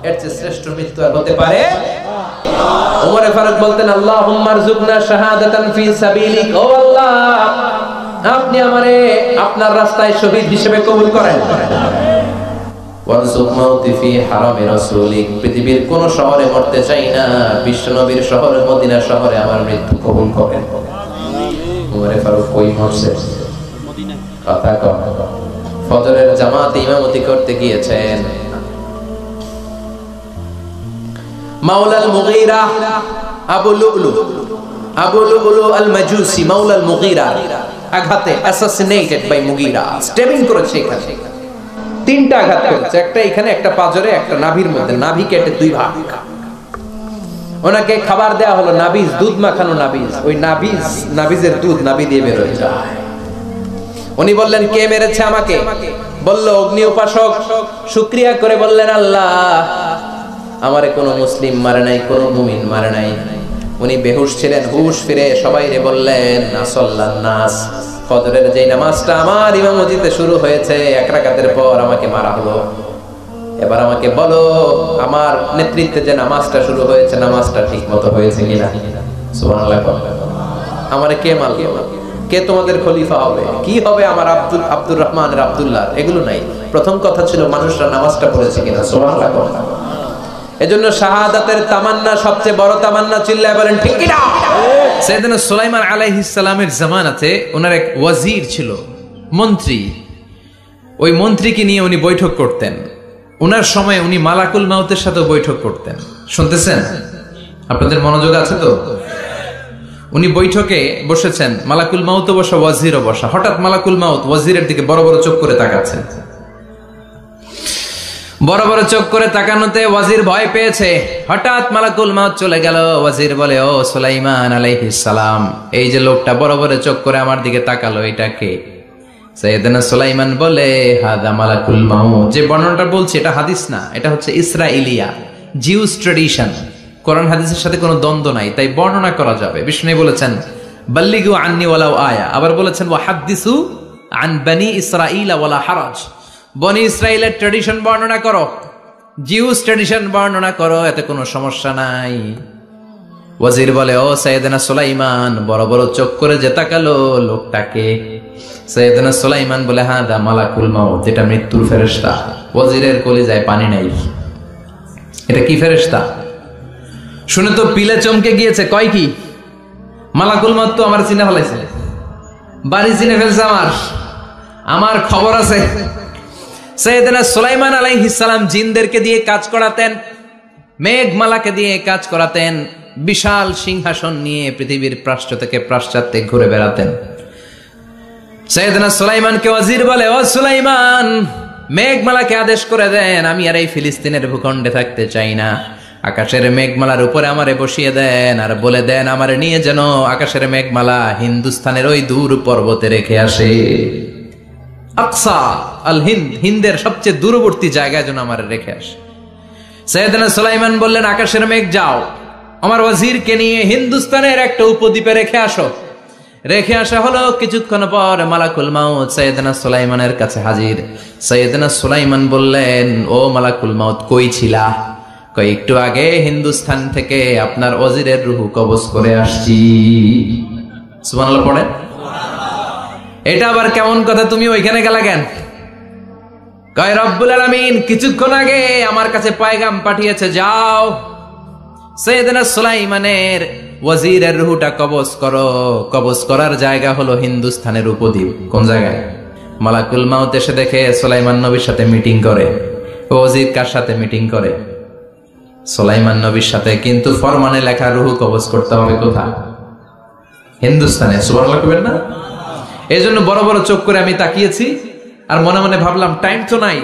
এর চেয়ে শ্রেষ্ঠ মৃত্যু আর হতে পারে? ওমর ফারুক বলতেন, আল্লাহুম্মা আরযুকনা শাহাদাতান ফি সাবিলিক, ও আল্লাহ আপনি আমারে আপনার রাস্তায় শহীদ হিসেবে কবুল করেন। ওয়ারযুক মাউতি ফি হারামি রাসূলিক, পৃথিবীর কোন শহরে মরতে চাই না, বিশ্বনবীর শহর মদিনা শহরে আমার মৃত্যু কবুল করেন। ওমর ফারুক কই মরছে? কথা কম। ফজরের জামাতে ইমামতি করতে গিয়েছেন। মাওলাল মুগীরা আবু লুলু আল মাজুসি, মাওলাল মুগীরা আঘাতে অ্যাসাসিনেটেড বাই মুগীরা, স্টেবিং করেছে এখানে, তিনটা আঘাত করেছে, একটা এখানে, একটা পাজরে, একটা নাভির মধ্যে, নাভি কেটে দুই ভাগ। ওনাকে খাবার দেয়া হলো নাবিজ, দুধ মাখানো নাবিজ, ওই নাবিজের দুধ নাভি দিয়ে বের হয়ে যায়। উনি বললেন, কে মেরেছে আমাকে? বলল, অগ্নি উপাসক। শুকরিয়া করে বললেন, আল্লাহ আমারে কোনো মুসলিম মারে নাই, কোনো মুমিন মারে নাই। উনি বেহুশ ছিলেন, হুশ ফিরে সবাইরে বললেন, আসল্লান নাস, ফজরের যে নামাজটা আমার ইমামতিতে শুরু হয়েছে, এক রাকাতের পর আমাকে মারা হলো। এবার আমাকে বলো, আমার নেতৃত্বে যে নামাজটা শুরু হয়েছে, নামাজটা ঠিক মতো হয়েছে কিনা? সুবহানাল্লাহ। আমারে কে মারলো? কে তোমাদের খলিফা হবে? কি হবে আমার আব্দুর রহমানের আব্দুল্লাহ? এগুলো নাই। প্রথম কথা ছিল মানুষরা নামাজটা পড়েছে কিনা। সুবহানাল্লাহ। এজন্য শাহাদাতের তামান্না সবচেয়ে বড় তামান্না, চিল্লায় বলেন ঠিক কিনা? সাইয়েদনা সুলাইমান আলাইহিস সালামের জামানাতে ওনার এক ওয়াজির ছিল, মন্ত্রী। ওই মন্ত্রীকে নিয়ে উনি বৈঠক করতেন। ওনার সময় উনি মালাকুল মাউতের সাথে বৈঠক করতেন। শুনতেছেন? আপনাদের মনোযোগ আছে তো? উনি বৈঠকে বসেছেন, মালাকুল মাউতও বসা, ওয়াজিরও বসা। হঠাৎ মালাকুল মাউত ওয়াজিরের দিকে বড় বড় চোখ করে তাকাচ্ছেন। বড় বড় চোখ করে তাকানোতে ওয়াজির ভয় পেয়েছে। হঠাৎ মালাকুল মাউত চলে গেল। ওয়াজির বলে, ও সুলাইমান আলাইহিস সালাম, এই যে লোকটা বড় বড় চোখ করে আমার দিকে তাকালো, এটা কে? সাইয়েদনা সুলাইমান বলে, হাদা মালাকুল মাউত। যে বর্ণনাটা বলছি এটা হাদিস না, এটা হচ্ছে ইসরাইলিয়া, জিউস ট্র্যাডিশন। কোরআন হাদিসের সাথে কোনো দ্বন্দ্ব নাই, তাই বর্ণনা করা যাবে। বিষ্ণু বলেছেন, বাল্লিগু আন্নি ওয়ালাউ আয়া। আবার বলেছেন, ওয়া হাদ্দিসু আন বনি ইসরাঈল ওয়ালা হারাজ। বনি ইসরাইলের ট্র্যাডিশন বর্ণনা করো, জিউস ট্র্যাডিশন বর্ণনা করো, এতে কোনো সমস্যা নাই। ওয়াজির বলে, ও সাইয়েদনা সুলাইমান, বড় বড় চোখ করে যে তাকালো লোকটাকে? সাইয়েদনা সুলাইমান বলে, হাদা মালাকুল মাউত, এটা মৃত্যুর ফেরেশতা। ওয়াজিরের কলিজায় পানি নাই। এটা কি ফেরেশতা? শুনে তো পিলে চমকে গিয়েছে। কয় কি? মালাকুল মাউত তো আমার চিনে ফেলাইছে, বাড়ি চিনে ফেলছে, আমার খবর আছে। সাইয়েদনা সুলাইমান আলাইহিস সালাম জিনদেরকে দিয়ে কাজ করাতেন, মেঘমালাকে দিয়ে কাজ করাতেন, বিশাল সিংহাসন নিয়ে পৃথিবীর প্রাচ্য থেকে পাশ্চাত্যে ঘুরে বেড়াতেন। সাইয়েদনা সুলাইমানকে ওয়াজির বলে, ও সুলাইমান, মেঘমালাকে আদেশ করে দেন, আমি আর এই ফিলিস্তিনের ভূখণ্ডে থাকতে চাই না। আকাশের মেঘমালার উপরে আমারে বসিয়ে দেন, আর বলে দেন আমারে নিয়ে যেন আকাশের মেঘমালা হিন্দুস্তানের ওই দূর পর্বতে রেখে আসে। আকসা আল হিন্দ, হিন্দের সবচেয়ে দূরবর্তী জায়গায় যেন আমারে রেখে আসে। সাইয়েদনা সুলাইমান বললেন, আকাশের মেঘ যাও, আমার ওয়াজিরকে নিয়ে হিন্দুস্তানের একটা উপদ্বীপে রেখে আসো। রেখে আসা হলো। কিছুক্ষণ পর মালাকুল মাউত সাইয়েদনা সুলাইমানের কাছে হাজির। সাইয়েদনা সুলাইমান বললেন, ও মালাকুল মাউত, কই ছিলা? কই, একটু আগে হিন্দুস্তান থেকে আপনার ওয়াজিরের রূহ কবজ করে আসছি। সুবহানাল্লাহ পড়েন। এটা আবার কেমন কথা, তুমি ওইখানে গেলা কেন? কয়, রব্বুল আলামিন কিছুক্ষণ আগে আমার কাছে পয়গাম পাঠিয়েছে, যাও সাইয়েদনা সুলাইমানের ওয়াজিরের রূহটা কবজ করো। কবজ করার জায়গা হলো হিন্দুস্তানের উপদ্বীপ। কোন জায়গায়? মালাকুল মাউত এসে দেখে সুলাইমান নবীর সাথে মিটিং করে। ওয়াজির কার সাথে মিটিং করে? সুলাইমান নবীর সাথে। কিন্তু ফরমানে লেখা রূহ কবজ করতে হবে কোথায়? হিন্দুস্তানে। সুবহানাল্লাহ কইবেন না? এজন্য বড় বড় চোখ করে আমি তাকিয়েছি, আর মনে মনে ভাবলাম টাইম তো নাই,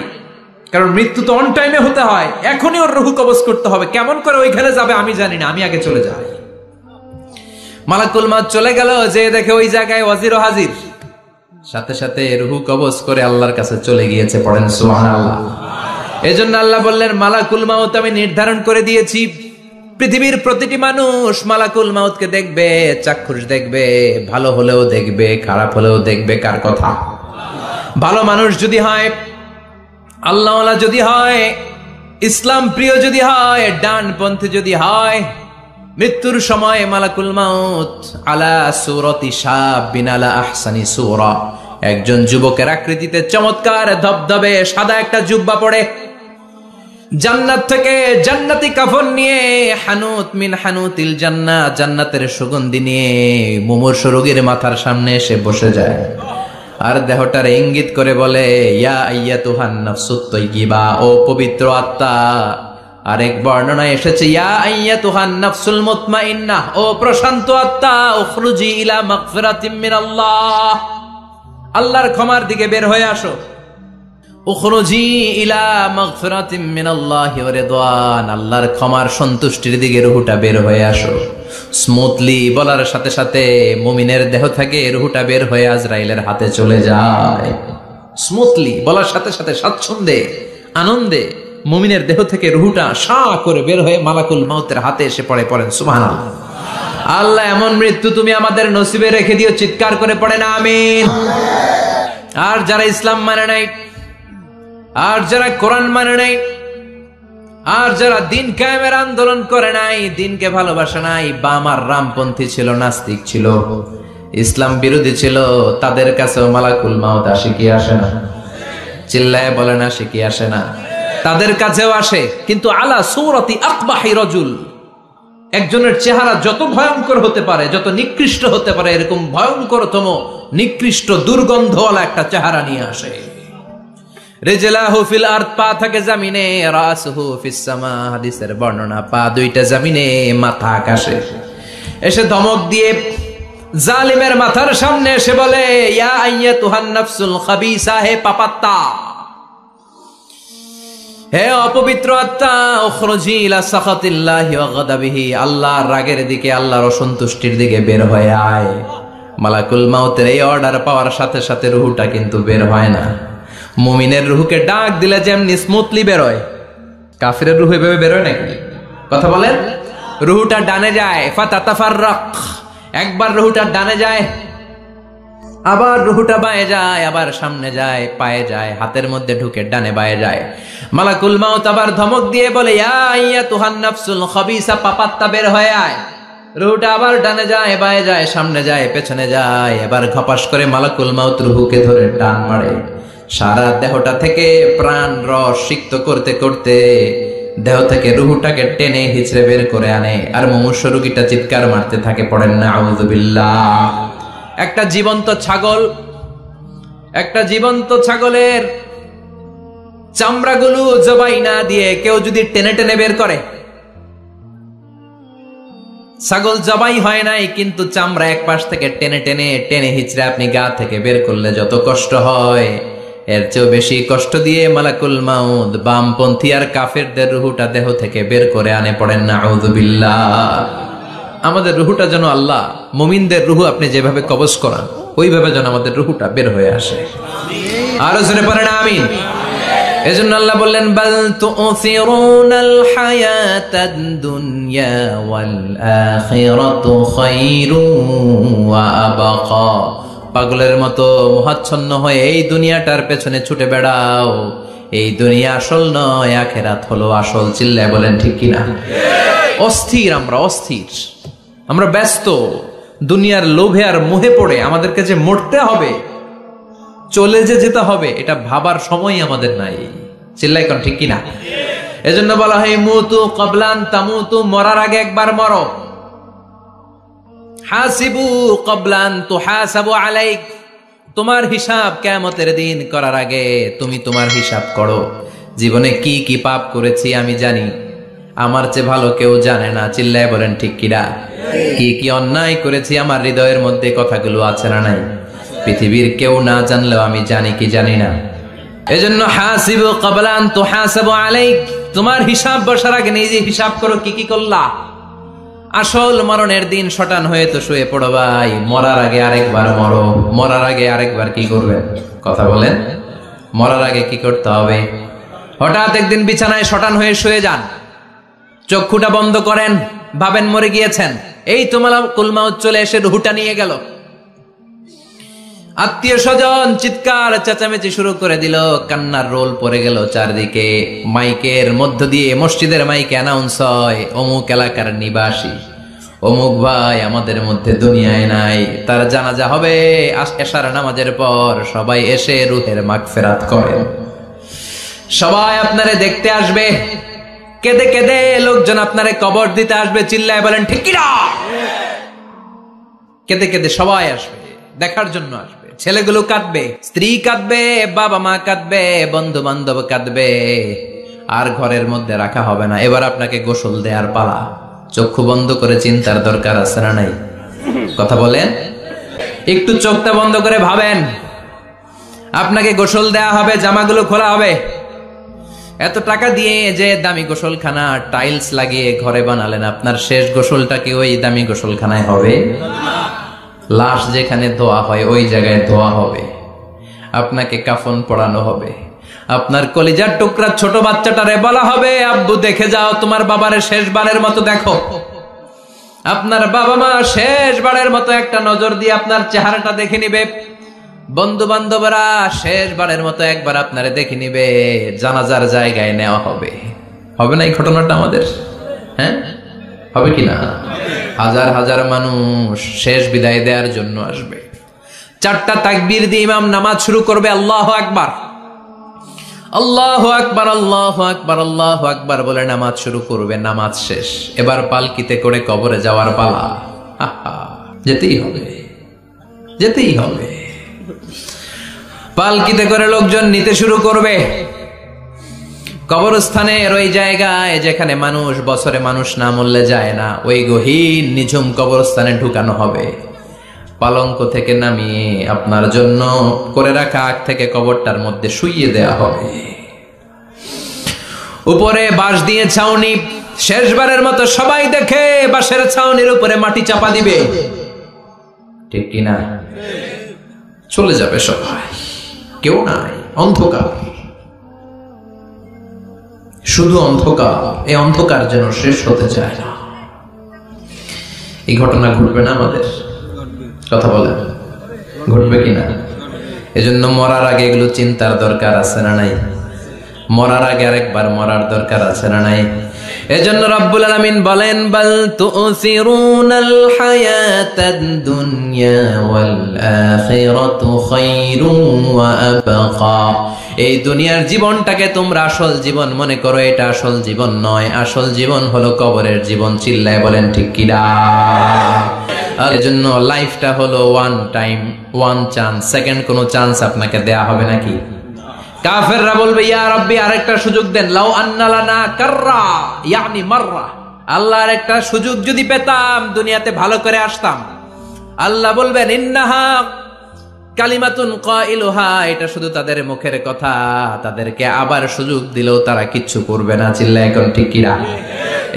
কারণ মৃত্যু তো অন টাইমে হতে হয়, এখনই ওর রূহ কবজ করতে হবে। কেমন করে ওইখানে যাবে আমি জানি না, আমি আগে চলে যাই। মালাকুল মাউত চলে গেল, যে দেখে ওই জায়গায় ওয়াজিরও হাজির। সাথে সাথে রূহ কবজ করে আল্লাহর কাছে চলে গিয়েছে। পড়েন সুবহানাল্লাহ। এজন্য আল্লাহ বললেন, মালাকুল মাউত আমি নির্ধারণ করে দিয়েছি, পৃথিবীর প্রতিটি মানুষ মালাকুল মাউতকে দেখবে, চাক্ষুষ দেখবে, ভালো হলেও দেখবে, খারাপ হলেও দেখবে। কার কথা? ভালো মানুষ যদি হয়, আল্লাহওয়ালা যদি হয়, ইসলাম প্রিয় যদি হয়, ডানপন্থী যদি হয়, মৃত্যুর সময় মালাকুল মাউত আলা সূরাতি শাবিন আলা আহসানি সূরা, একজন যুবকের আকৃতিতে চমৎকার ধবধবে সাদা একটা জুব্বা পরে জান্নাত থেকে জান্নাতি কাফন নিয়ে হানুত মিন হানুতিল জান্নাত, জান্নাতের সুগন্ধি নিয়ে মুমূর্ষু রোগীর মাথার সামনে এসে বসে যায় আর দেহটার ইঙ্গিত করে বলে, ইয়া আইয়াতুহান নাফসুত তাইয়্যিবা, ও পবিত্র আত্মা। আরেক বর্ণনায় এসেছে ইয়া আইয়াতুহান নাফসুল মুতমাইন্নাহ, ও প্রশান্ত আত্মা, উখরুজি ইলা মাগফিরাতিম মিনাল্লাহ, আল্লাহর ক্ষমার দিকে বের হয়ে আসো। উখরুজি ইলা মাগফিরাতিম মিনাল্লাহি ওয়া রিদওয়ান, আল্লাহর ক্ষমার সন্তুষ্টির দিকে রূহটা বের হয়ে আসো। স্মুথলি বলার সাথে সাথে মুমিনের দেহ থেকে রূহটা বের হয়ে আজরাইলের হাতে চলে যায়। স্মুথলি বলার সাথে সাথে স্বাচ্ছন্দ্যে আনন্দে মুমিনের দেহ থেকে রূহটা সা করে বের হয়ে মালাকুল মাউতের হাতে এসে পড়ে। পড়েন সুবহানাল্লাহ। আল্লাহ এমন মৃত্যু তুমি আমাদের নসিবে রেখে দিও, চিৎকার করে পড়েন আমিন। আর যারা ইসলাম মানে নাই, আর যারা কোরআন মানে নাই, আর যারা দিন কায়েমের আন্দোলন করে নাই, দিনকে ভালোবাসে নাই, বাম আর রামপন্থী ছিল, নাস্তিক ছিল, ইসলাম বিরোধী ছিল, তাদের কাছেও মালাকুল মাউত আসে কি আসে না? চিল্লায় বলেন আসে কি আসে না? তাদের কাছেও আসে, কিন্তু আলা সূরাতি আকবাহি রাজুল, একজনের চেহারা যত ভয়ঙ্কর হতে পারে, যত নিকৃষ্ট হতে পারে, এরকম ভয়ঙ্করতম নিকৃষ্ট দুর্গন্ধওয়ালা একটা চেহারা নিয়ে আসে। রিজলাহু ফিল আরদ, পা থাকে জমিনে, রাসুহু ফিস সামা, হাদিসের বর্ণনা, পা দুইটা জমিনে, মাথা আকাশে। এসে ধমক দিয়ে জালিমের মাথার সামনে এসে বলে, ইয়া আইয়াতুহান নাফসুল খাবিসা, হে পাপাত্তা, হে অপবিত্র আত্মা, উখরুজি ইলা সাখাতিল্লাহি ওয়া গাদাবিহি, আল্লাহর রাগের দিকে, আল্লাহর অসন্তুষ্টির দিকে বের হয়ে আয়। মালাকুল মাউতের এই অর্ডার পাওয়ার সাথে সাথে রূহটা কিন্তু বের হয় না। মুমিনের রূহকে ডাক দিলে যেমনি স্মুথলি বের হয়, কাফিরের রূহ এভাবে বের হয় নাকি? কথা বলেন। রূহটা ডানে যায়, ফাতাতাফাররাক, একবার রূহটা ডানে যায়, আবার রূহটা বায়ে যায়, আবার সামনে যায়, পায়ে যায়, হাতের মধ্যে ঢুকে ডানে বায়ে যায়। মালাকুল মাউত আবার ধমক দিয়ে বলে, ইয়া আইয়াতুহান নাফসুল খাবিসা, পাপাত্তা, বের হয়ে আয়। রূহটা আবার ডানে যায়, বায়ে যায়, সামনে যায়, পেছনে যায়। এবার ঘপাস করে মালাকুল মাউত রূহকে ধরে টান মারে। সারা দেহটা থেকে প্রাণ রস সিক্ত করতে করতে দেহ থেকে রূহটাকে টেনে হিচড়ে বের করে আনে। আর মুমূর্ষু রোগীটা চিৎকার মারতে থাকে, পড়েন না আউযু বিল্লাহ। একটা জীবন্ত ছাগলের চামড়াগুলো জবাই না দিয়ে কেউ যদি টেনে টেনে বের করে, ছাগল জবাই হয় নাই কিন্তু চামড়া এক পাশ থেকে টেনে টেনে টেনে হিচড়ে আপনি গা থেকে বের করলে যত কষ্ট হয়, এর চেয়েও বেশি কষ্ট দিয়ে মালাকুল মাউত বামপন্থী আর কাফেরদের রূহটা দেহ থেকে বের করে আনে। পড়েন না আউযু বিল্লাহ। আমাদের রূহটা যেন আল্লাহ মুমিনদের রূহ আপনি যেভাবে কবজ করান, ওইভাবে যেন আমাদের রূহটা বের হয়ে আসে। আরো জোরে পড়েন আমিন। এজন্য আল্লাহ বললেন, বাল তুসিরুনাল হায়াতাদ দুনিয়া ওয়াল আখিরাতু খায়রুন ওয়া আবকা। পাগলের মতো মোহাচ্ছন্ন হয়ে এই দুনিয়াটার পেছনে ছুটে বেড়াও, এই দুনিয়া আসল নয়, আখিরাত হলো আসল। চিল্লায় বলেন ঠিক কিনা? অস্থির, আমরা ব্যস্ত দুনিয়ার লোভে আর মোহে পড়ে আমাদেরকে যে মরতে হবে, চলে যেতে হবে, এটা ভাবার সময় আমাদের নাই। চিল্লাই কোন ঠিক কিনা? এজন্য বলা হয় মুতু ক্বাবলান তামুতু, মরার আগে একবার মরো। হাসিবু ক্বাবলান তুহাসাবু আলাইক, তোমার হিসাব কিয়ামতের দিন করার আগে তুমি তোমার হিসাব করো। জীবনে কি কি পাপ করেছি আমি জানি, আমার চেয়ে ভালো কেউ জানে না। চিল্লায় বলেন ঠিক কিনা? কি কি অন্যায় করেছি আমার হৃদয়ের মধ্যে কথাগুলো আছে না নাই? পৃথিবীর কেউ না জানলেও আমি জানি কি জানি না। এজন্য হাসিবু ক্বাবলান তুহাসাবু আলাইক, তোমার হিসাব বসার আগে নিজে হিসাব করো কি কি করলা। আসল মরণের দিন শটান হয়ে তো শুয়ে পড়ো ভাই, মরার আগে আরেকবার মরো। মরার আগে আরেকবার কি করবেন? কথা বলেন। মরার আগে কি করতে হবে? হঠাৎ একদিন বিছানায় শটান হয়ে শুয়ে যান, চক্ষুটা বন্ধ করেন, ভাবেন মরে গিয়েছেন, এই তো মালাকুল মাউত চলে এসে রূহটা নিয়ে গেল। আত্মীয় স্বজন চিৎকার চেঁচামেচি শুরু করে দিল, কান্নার রোল পড়ে গেল চারদিকে। মাইকের মধ্য দিয়ে, মসজিদের মাইকে অ্যানাউন্স হয়, অমুক এলাকার নিবাসী অমুক ভাই আমাদের মধ্যে দুনিয়ায় নাই, তার জানাজা হবে এশার নামাজের পর, সবাই এসে রুহের মাগফিরাত করেন। সবাই আপনারে দেখতে আসবে, কেঁদে কেঁদে লোকজন আপনারে কবর দিতে আসবে। চিল্লায় বলেন ঠিক কি না? কেঁদে কেঁদে সবাই আসবে, দেখার জন্য আসবে। ছেলেগুলো কাঁদবে, স্ত্রী কাঁদবে, বাবা মা কাঁদবে, বন্ধু বান্ধব কাঁদবে, আর ঘরের মধ্যে রাখা হবে না। এবার আপনাকে গোসল দেওয়ার পালা। চক্ষু বন্ধ করে চিন্তার দরকার আছে না নাই? কথা বলেন, একটু চোখটা বন্ধ করে ভাবেন। আপনাকে গোসল দেয়া হবে, জামাগুলো খোলা হবে। এত টাকা দিয়ে যে দামি গোসলখানা টাইলস লাগিয়ে ঘরে বানালেন, আপনার শেষ গোসলটা কি ওই দামি গোসলখানায় হবে? লাশ যেখানে ধোয়া হয় ওই জায়গায় ধোয়া হবে। আপনাকে কাফন পরানো হবে। আপনার কলিজার টুকরা ছোট বাচ্চাটারে বলা হবে, আব্বু দেখে যাও তোমার বাবারে শেষবারের মতো দেখো। আপনার বাবা মা শেষবারের মতো একটা নজর দিয়ে আপনার চেহারাটা দেখে নিবে। বন্ধু বান্ধবরা শেষবারের মতো একবার আপনারে দেখে নিবে। জানাজার জায়গায় নেওয়া হবে। হবে না এই ঘটনাটা আমাদের? হ্যাঁ, হবে কি না? হাজার হাজার মানুষ শেষ বিদায় দেওয়ার জন্য আসবে। 4টা তাকবীর দিয়ে ইমাম নামাজ শুরু করবে। আল্লাহু আকবার, আল্লাহু আকবার, আল্লাহু আকবার, আল্লাহু আকবার বলে নামাজ শুরু করবে। নামাজ শেষ, এবার পালকিতে করে কবরে যাওয়ার পালা। যেতেই হবে, যেতেই হবে। পালকিতে করে লোকজন নিতে শুরু করবে। কবরস্থানের ওই জায়গায় যেখানে মানুষ বছরে মানুষ না মরলে যায় না, ওই গহীন নিঝুম কবরস্থানে ঢুকানো হবে। পালঙ্ক থেকে নামিয়ে আপনার জন্য করে রাখা আগ থেকে কবরটার মধ্যে শুইয়ে দেয়া হবে। উপরে বাঁশ দিয়ে ছাউনি, শেষবারের মতো সবাই দেখে বাঁশের ছাউনির উপরে মাটি চাপা দিবে। ঠিক কিনা? চলে যাবে সবাই, কেউ নাই, অন্ধকার, শুধু অন্ধকার। এই অন্ধকার যেন শেষ হতে চায় না। এই ঘটনা ঘটবে না আমাদের? কথা বলেন, ঘটবে কিনা? এজন্য মরার আগে এগুলো চিন্তার দরকার আছে না নাই? মরার আগে আরেকবার মরার দরকার আছে না নাই? এজন্য রব্বুল আলামিন বলেন, বাল তুসিরুনাল হায়াতাদ দুনিয়া ওয়াল আখিরাতু খায়রুন ওয়া আবকা। এই দুনিয়ার জীবনটাকে তোমরা আসল জীবন মনে করো, এটা আসল জীবন নয়। আসল জীবন হলো কবরের জীবন। চিল্লায় বলেন ঠিক কি না? আর এজন্য লাইফটা হলো one time, one chance. Second কোনো চান্স আপনাকে দেয়া হবে নাকি? কাফেররা বলবে, ইয়া রাব্বি আরেকটা সুযোগ দেন। লাউ আন্না লানা কাররা ইয়ানি মাররা, আল্লাহর একটা সুযোগ যদি পেতাম দুনিয়াতে ভালো করে আসতাম। আল্লাহ বলবেন, ইন্নাহা কালিমাতুন কাইলুহা, এটা শুধু তাদের মুখের কথা, তাদেরকে আবার সুযোগ দিলেও তারা কিচ্ছু করবে না। চিল্লায় এখন ঠিক কিনা?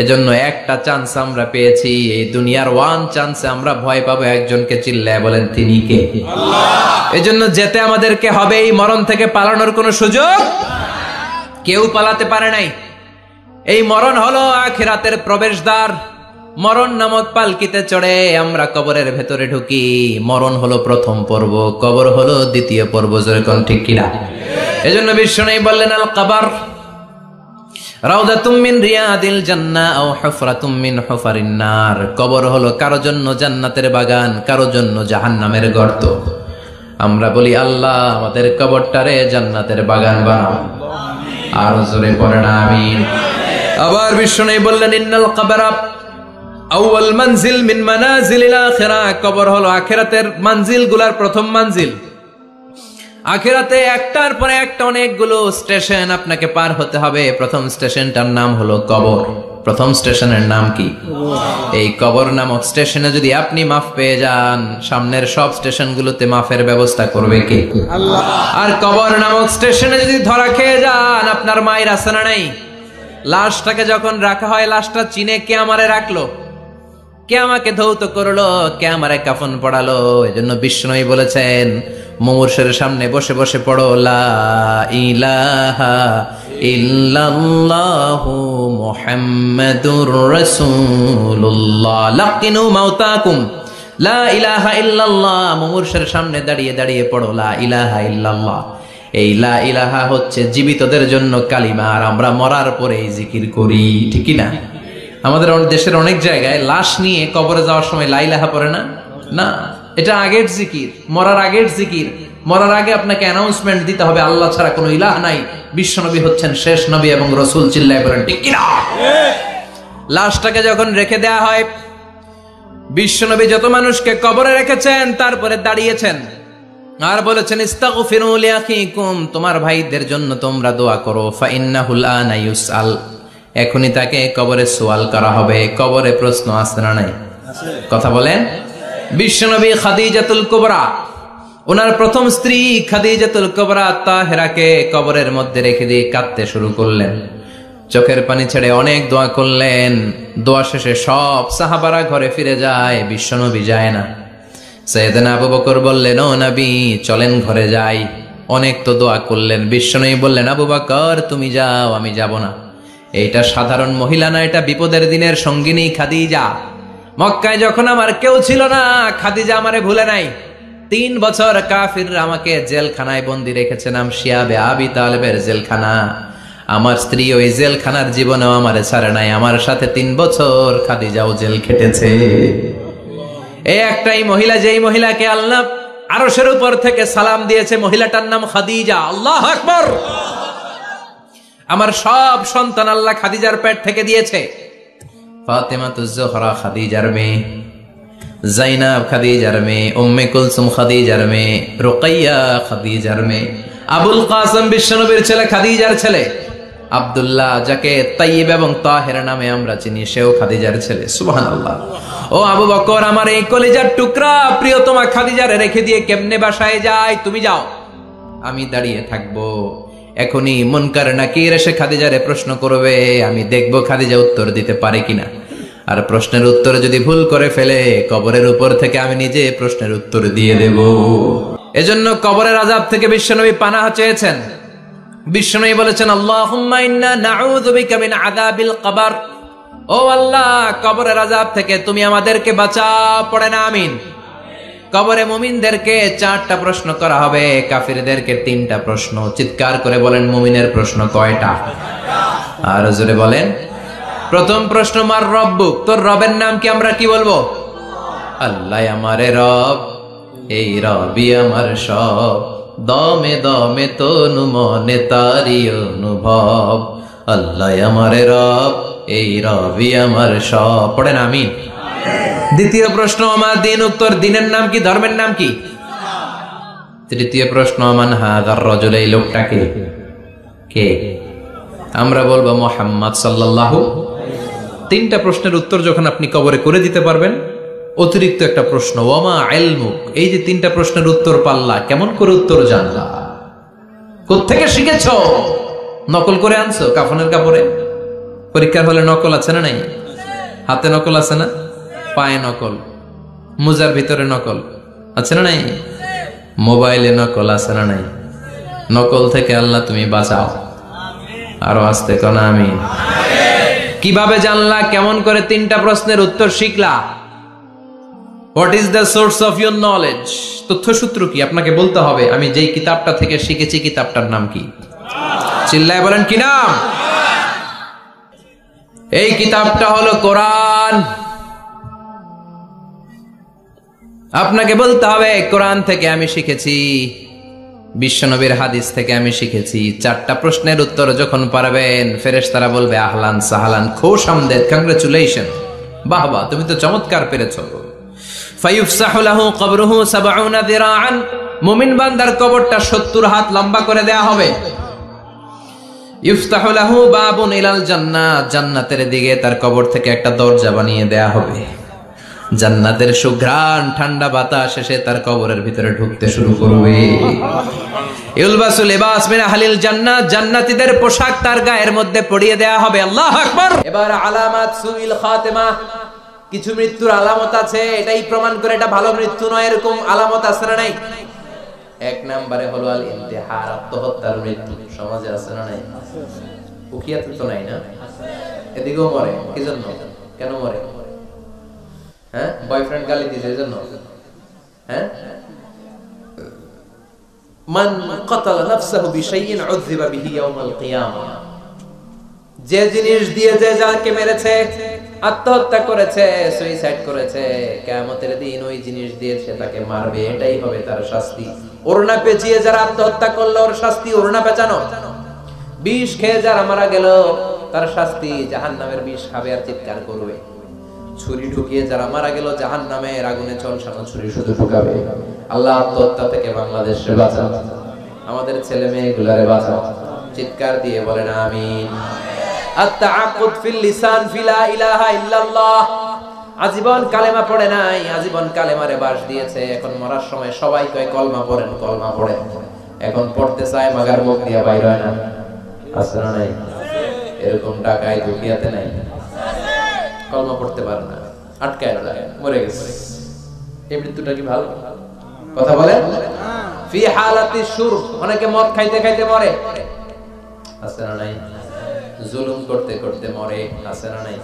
এজন্য একটা চান্স আমরা পেয়েছি, এই দুনিয়ার ওয়ান চান্সে আমরা ভয় পাবো একজনকে। চিল্লায় বলেন তিনি কে? আল্লাহ। এজন্য যেতে আমাদেরকে হবে। এই মরণ থেকে পালানোর কোনো সুযোগ কেউ পালাতে পারে নাই। এই মরণ হলো আখিরাতের প্রবেশদ্বার। মরণ নামক পালকিতে চড়ে আমরা কবরের ভেতরে ঢুকি। মরণ হলো প্রথম পর্ব, কবর হলো দ্বিতীয় পর্ব। যেরকম ঠিক কিনা? এজন্য বিশ্বনবী বললেন, আল কবর রাউদাতুম মিন রিয়াদিল জান্নাহ আও হুফরাতুম মিন হুফারিন নার। কবর হলো কারো জন্য জান্নাতের বাগান, কারো জন্য জাহান্নামের গর্ত। আমরা বলি, আল্লাহ আমাদের কবরটারে জান্নাতের বাগান বানাও। আর জোরে পড়েন আমিন। আবার বিশ্বনবী বললেন, ইন্নাল কবরা আউয়াল মানজিল মিন মানাজিলিল আখিরাহ। কবর হলো আখিরাতের মানজিলগুলোর প্রথম মানজিল। আখিরাতে একটার পরে একটা অনেকগুলো স্টেশন আপনাকে পার হতে হবে। প্রথম স্টেশনটার নাম হলো কবর। প্রথম স্টেশনের নাম কি? এই কবর নামক স্টেশনে যদি আপনি মাফ পেয়ে যান, সামনের সব স্টেশনগুলোতে মাফের ব্যবস্থা করবে কে? আল্লাহ। আর কবর নামক স্টেশনে যদি ধরা খেয়ে যান, আপনার মায়ের আছে না নাই? লাশটাকে যখন রাখা হয়, লাশটা চিনে কে আমারে রাখলো, কে আমাকে ধৌত করলো, কে আমারে কাফন পড়ালো। এজন্য বিষ্ণুই বলেছেন, মুমূর্ষের সামনে বসে বসে পড়ো, লা ইলাহা ইল্লাল্লাহু মুহাম্মাদুর রাসূলুল্লাহ। লাকিনু মাউতাকুম লা ইলাহা ইল্লাল্লাহ, মুমূর্ষের সামনে দাঁড়িয়ে দাঁড়িয়ে পড়ো লা ইলাহা ইল্লাল্লাহ। এই লা ইলাহা হচ্ছে জীবিতদের জন্য কালিমা, আর আমরা মরার পরে এই জিকির করি, ঠিক কি না? আমাদের দেশের অনেক জায়গায় লাশ নিয়ে কবরে যাওয়ার সময় লা ইলাহা পড়ে না। না, এটা আগের জিকির, মরার আগের জিকির। মরার আগে আপনাকে অ্যানাউন্সমেন্ট দিতে হবে আল্লাহ ছাড়া কোনো ইলাহ নাই, বিশ্বনবী হচ্ছেন শেষ নবী এবং রাসূল। চিল্লায় বলেন ঠিক কি না? লাশটাকে যখন রেখে দেয়া হয়, বিশ্বনবী যত মানুষকে কবরে রেখেছেন তারপরে দাঁড়িয়েছেন আর বলেছেন ইস্তাগফিরু লিআখিকুম, তোমার ভাইদের জন্য তোমরা দোয়া করো। ফাইন্নাহুল আনা ইউসআল, এখনই তাকে কবরে সওয়াল করা হবে। কবরে প্রশ্ন আছে না নাই? কথা বলেন। বিশ্বনবী খাদিজাতুল কুবরা, ওনার প্রথম স্ত্রী খাদিজাতুল কুবরা তাহেরাকে কবরের মধ্যে রেখে দিয়ে কাঁদতে শুরু করলেন, চোখের পানি ছেড়ে অনেক দোয়া করলেন। দোয়া শেষে সব সাহাবারা ঘরে ফিরে যায়, বিশ্বনবী যায় না। সাইয়েদনা আবু বকর বললেন, ও নবী চলেন ঘরে যাই। অনেক তো দোয়া করলেন, বিশ্বনবী বললেন, আবু বকর তুমি যাও, আমি যাব না। এইটা সাধারণ মহিলা না, এটা বিপদের দিনের সঙ্গিনী খাদিজা। মক্কায় যখন আমার কেউ ছিল না, খাদিজা আমারে ভুলে নাই। 3 বছর কাফিররা আমাকে জেলখানায় বন্দি রেখেছে, নাম শিয়াবে আবি তালেবের জেলখানা। আমার স্ত্রী ওই জেলখানার জীবনেও আমারে ছাড়ে নাই, আমার সাথে 3 বছর খাদিজাও জেল খেটেছে। এই একটাই মহিলা, যেই মহিলাকে আল্লাহ আরশের উপর থেকে সালাম দিয়েছে, মহিলাটার নাম খাদিজা। আল্লাহু আকবার। আমার সব সন্তান আল্লাহ খাদিজার পেট থেকে দিয়েছে। ফাতেমাতুজ জোহরা খাদিজার মেয়ে, জাইনাব খাদিজার মেয়ে, উম্মে কুলসুম খাদিজার মেয়ে, রুকাইয়া খাদিজার মেয়ে, আবুল কাসেম বিশ্বনবীর ছেলে খাদিজার ছেলে, আব্দুল্লাহ যাকে তাইয়্যিব এবং তাহের নামে আমরা চিনি, সেও খাদিজার ছেলে। সুবহানাল্লাহ। ও আবু বকর, আমার এই কলিজার টুকরা প্রিয়তমা খাদিজারে রেখে দিয়ে কেমনে বাসায় যায়? তুমি যাও, আমি দাঁড়িয়ে থাকবো। এখনই মুনকার নাকির এসে খাদিজারে প্রশ্ন করবে, আমি দেখবো খাদিজা উত্তর দিতে পারে কিনা। আর প্রশ্নের উত্তর যদি ভুল করে ফেলে, কবরের উপর থেকে আমি নিজে প্রশ্নের উত্তর দিয়ে দেব। এজন্য কবরের আযাব থেকে বিশ্বনবী পানাহ চেয়েছেন। বিশ্বনবী বলেছেন, আল্লাহুম্মা ইন্না নাউযু বিকা মিন আযাবিল কবর। ও আল্লাহ, কবরের আযাব থেকে তুমি আমাদেরকে বাঁচাও। পড়েন আমিন। কবরে মুমিনদেরকে 4টা প্রশ্ন করা হবে, কাফিরদেরকে 3টা প্রশ্ন। চিৎকার করে বলেন, মুমিনের প্রশ্ন কয়টা? আর জোরে বলেন। প্রথম প্রশ্ন, মার রব্বুক, তোর রবের নাম কি? আমরা কি বলবো? আল্লাহ আমারে রব, এই রবি আমার সব, দমে দমে তনু মনে তারি অনুভব। আল্লাহ আমারে রব, এই রবি আমার সব। পড়েন আমিন। দ্বিতীয় প্রশ্ন, আমার দিন, উত্তর দিনের নাম কি? ধর্মের নাম কি? তৃতীয় প্রশ্ন, মান হাযার রাজুল, এই লোকটাকে কে? আমরা বলবো মুহাম্মদ সাল্লাল্লাহু। 3টা প্রশ্নের উত্তর যখন আপনি কবরে করে দিতে পারবেন, অতিরিক্ত একটা প্রশ্ন, ওয়ামা ইলমুক, এই যে 3টা প্রশ্নের উত্তর পাল্লা, কেমন করে উত্তর জানলা? কোত্থেকে শিখেছো? নকল করে আনছো কাফনের কাপড়ে? পরীক্ষার হলে নকল আছে না নাই? হাতে নকল আছে না? পায়ে নকল, মুজার ভিতরে নকল আছে না নাই? মোবাইলে নকল আছে না নাই? নকল থেকে আল্লাহ তুমি বাঁচাও। আরো আসতে কোন আমিন। কিভাবে জানলা? কেমন করে 3টা প্রশ্নের উত্তর শিখলা? What is the source of your knowledge? তথ্যসূত্র কি? আপনাকে বলতে হবে, আমি যেই কিতাবটা থেকে শিখেছি কিতাবটার নাম কি? চিল্লায় বলেন, কি নাম? এই কিতাবটা হলো কোরআন। আপনাকে বলতে হবে, কোরআন থেকে আমি শিখেছি, বিশ্বনবীর হাদিস থেকে আমি শিখেছি। 4টা প্রশ্নের উত্তর যখন পারবেন, ফেরেশতারা বলবে আহলান সাহলান, খুশ আমদেদ, কংগ্রাচুলেশন, বাহ বাহ, তুমি তো চমৎকার পেরেছো। ফায়ুফসাহু লাহু কবরুহু 70 যিরাআন, মুমিন বান্দার কবরটা 70 হাত লম্বা করে দেয়া হবে। ইফতাহু লাহু বাবুন ইলাল জান্নাহ, জান্নাতের দিকে তার কবর থেকে একটা দরজা বানিয়ে দেয়া হবে। জান্নাতের সুঘ্রাণ ঠান্ডা বাতাস এসে তার কবরের ভিতরে ঢুকতে শুরু করবে। ইউলবাসু লিবাস মিন আহলিল জান্নাহ, জান্নাতীদের পোশাক তার গায়ের মধ্যে পরিয়ে দেয়া হবে। আল্লাহু আকবার। এবার আলামাত সুইল খাতিমা, কিছু মৃত্যুর আলামত আছে, এটাই প্রমাণ করে এটা ভালো মৃত্যু নয়, এরকম আলামত আছে না নাই? 1 নম্বরে হলো আল ইন্তিহার, আত্মহত্যার মৃত্যু। সমাজে আছে না নাই? উখিয়াতে তো নাই না? এদিকেও মরে, কি জন্য? কেন মরে? হ্যাঁ, বয়ফ্রেন্ড গালি দিয়েছে এজন্য। হ্যাঁ, মান কাতালা নাফসাহু বিশাইইন উযযিবা বিহি ইয়াওমাল কিয়ামাহ, যে জিনিস দিয়ে যে যাকে মেরেছে, আত্মহত্যা করেছে, সুইসাইড করেছে, কিয়ামতের দিন ওই জিনিস দিয়ে সে তাকে মারবে, এটাই হবে তার শাস্তি। ওড়না পেঁচিয়ে যারা আত্মহত্যা করলো ওর শাস্তি ওড়না পেঁচানো। বিষ খেয়ে যারা মারা গেল তার শাস্তি জাহান্নামের বিষ খাবে আর চিৎকার করবে। ছুরি ঢুকিয়ে যারা মারা গেল জাহান্নামের আগুনে ঝলসানো ছুরি শুধু ঢুকাবে। আল্লাহ আত্মহত্যা থেকে বাংলাদেশে বাঁচাও, আমাদের ছেলে মেয়েগুলোরে বাঁচাও, চিৎকার দিয়ে বলেন আমিন। আত-তাআক্কুদ ফিল লিসান ফি লা ইলাহা ইল্লাল্লাহ, আজীবন কালেমা পড়ে নাই, আজীবন কালেমারে বাস দিয়েছে, এখন মরার সময় সবাই কয় কলমা পড়েন, কলমা পড়েন, এখন পড়তে চায় মাগার মুখ দিয়ে বাইর হয় না। আছে না নাই? এরকম টাকায় দুনিয়াতে নাই, কলমা পড়তে পারে না, আটকায় যায়, মরে গেছে। এই মৃত্যুটা কি ভালো কথা বলে? ফি হালাতি শুরব, অনেকে মদ খাইতে খাইতে মরে, আছে না নাই? জুলুম করতে করতে মরে, আছে না নাই?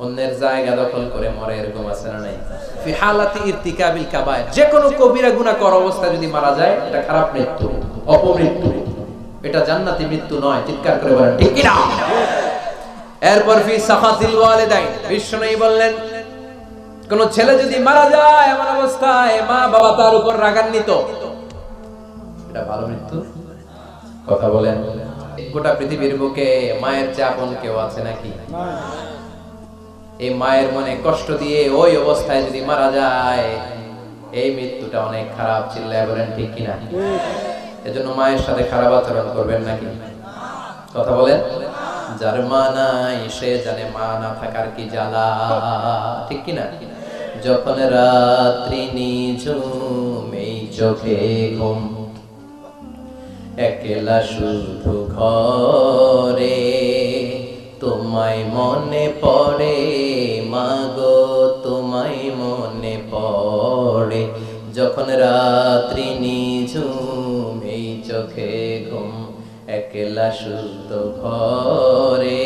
অন্যের জায়গা দখল করে মরে, এরকম আছে না নাই? ফি হালাতি ইরতিকাবিল কাবায়ের, যে কোনো কবিরা গুনাহ করা অবস্থায় যদি মারা যায় এটা খারাপ মৃত্যু, অপমৃত্যু, এটা জান্নাতি মৃত্যু নয়। চিৎকার করে বলেন ঠিক কি না? এরপর ফি সাখাতিল ওয়ালিদাইন, বিশ্বনবী বললেন কোন ছেলে যদি মারা যায় এমন অবস্থায় মা বাবা তার উপর রাগান্বিত, এটা ভালো মৃত্যু? কথা বলেন। গোটা পৃথিবীর বুকে মায়ের চেয়ে আপন কেউ আছে নাকি? এই মায়ের মনে কষ্ট দিয়ে ওই অবস্থায় যদি মারা যায় এই মৃত্যুটা অনেক খারাপ। চিল্লায় বলেন ঠিক কিনা? এজন্য মায়ের সাথে খারাপ আচরণ করবেন নাকি? কথা বলেন। যার মা নাই সে জানে মা না থাকার কি জ্বালা, ঠিক কিনা? যখন রাত্রি নিঝুম এই চোখে ঘুম, একলা শুধু ঘরে তোমায় মনে পড়ে মাগো, তোমায় মনে পড়ে। যখন রাত্রি নিঝুম এই চোখে ঘুম, একলা শুধু ঘরে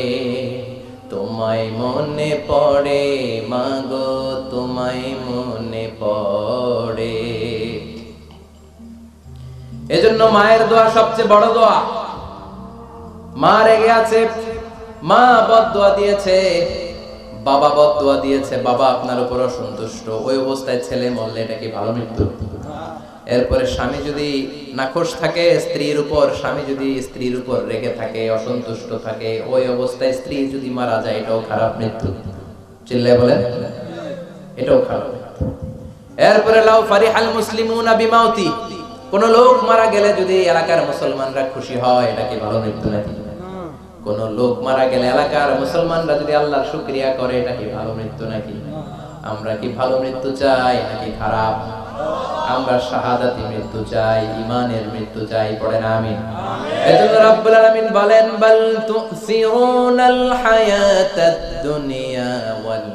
তোমায় মনে পড়ে মাগো, তোমায় মনে পড়ে। এজন্য মায়ের দোয়া সবচেয়ে বড় দোয়া। মা রেগে আছে, মা বদদোয়া দিয়েছে, বাবা বদদোয়া দিয়েছে, বাবা আপনার উপর অসন্তুষ্ট, ওই অবস্থায় ছেলে মরলে এটা কি ভালো মৃত্যু? এরপরে স্বামী যদি নাখোশ থাকে স্ত্রীর উপর, স্বামী যদি স্ত্রীর উপর রেগে থাকে, অসন্তুষ্ট থাকে, ওই অবস্থায় স্ত্রী যদি মারা যায় এটাও খারাপ মৃত্যু। চিল্লায় বলেন এটাও খারাপ। এরপরে লাউ ফারিহাল মুসলিমুনা বিমাউতি, কোন লোক মারা গেলে যদি এলাকার মুসলমানরা খুশি হয় এটা কি ভালো মৃত্যু নাকি? কোন লোক মারা গেলে এলাকার মুসলমানরা যদি আল্লাহর শুকরিয়া করে এটা কি ভালো মৃত্যু নাকি? আমরা কি ভালো মৃত্যু চাই নাকি খারাপ? আমরা শাহাদাতি মৃত্যু চাই, ঈমানের মৃত্যু চাই, পড়েন আমিন। এজন্য রব্বুল আলামিন বলেন বাল তুসিরুনাল হায়াতাদ দুনিয়া ওয়াল